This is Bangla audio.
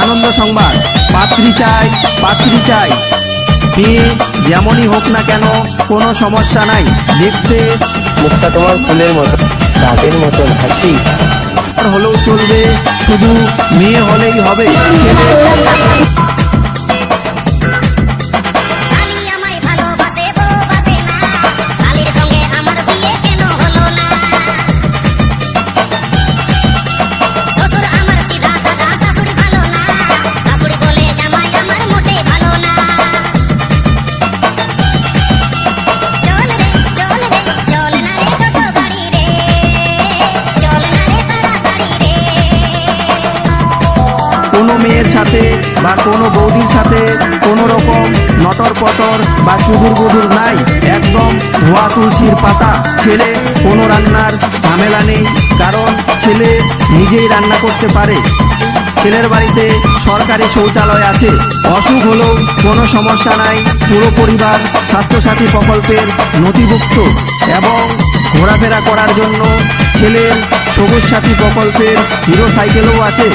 আনন্দ সংবাদ, পাত্রী চাই, পাত্রী চাই। মেয়ে যেমনই হোক না কেন কোনো সমস্যা নাই, দেখতে মুখটা তোমার ফুলের মতো, রাতের মতন হাসি। হলেও চলবে, শুধু মেয়ে হলেই হবে। ছেলে কোনো মেয়ের সাথে বা কোনো বৌদির সাথে কোনো রকম নটর পটর বা চুদুর বুদুর নাই, একদম ধোয়া তুলসীর পাতা। ছেলে কোনো রান্নার ঝামেলা নেই, কারণ ছেলে নিজেই রান্না করতে পারে। ছেলের বাড়িতে সরকারি শৌচালয় আছে, অসুখ হলেও কোনো সমস্যা নাই। পুরো পরিবার স্বাস্থ্যসাথী প্রকল্পের নথিভুক্ত এবং ঘোরাফেরা করার জন্য ছেলের সবুজ সাথী প্রকল্পের হিরো সাইকেলও আছে।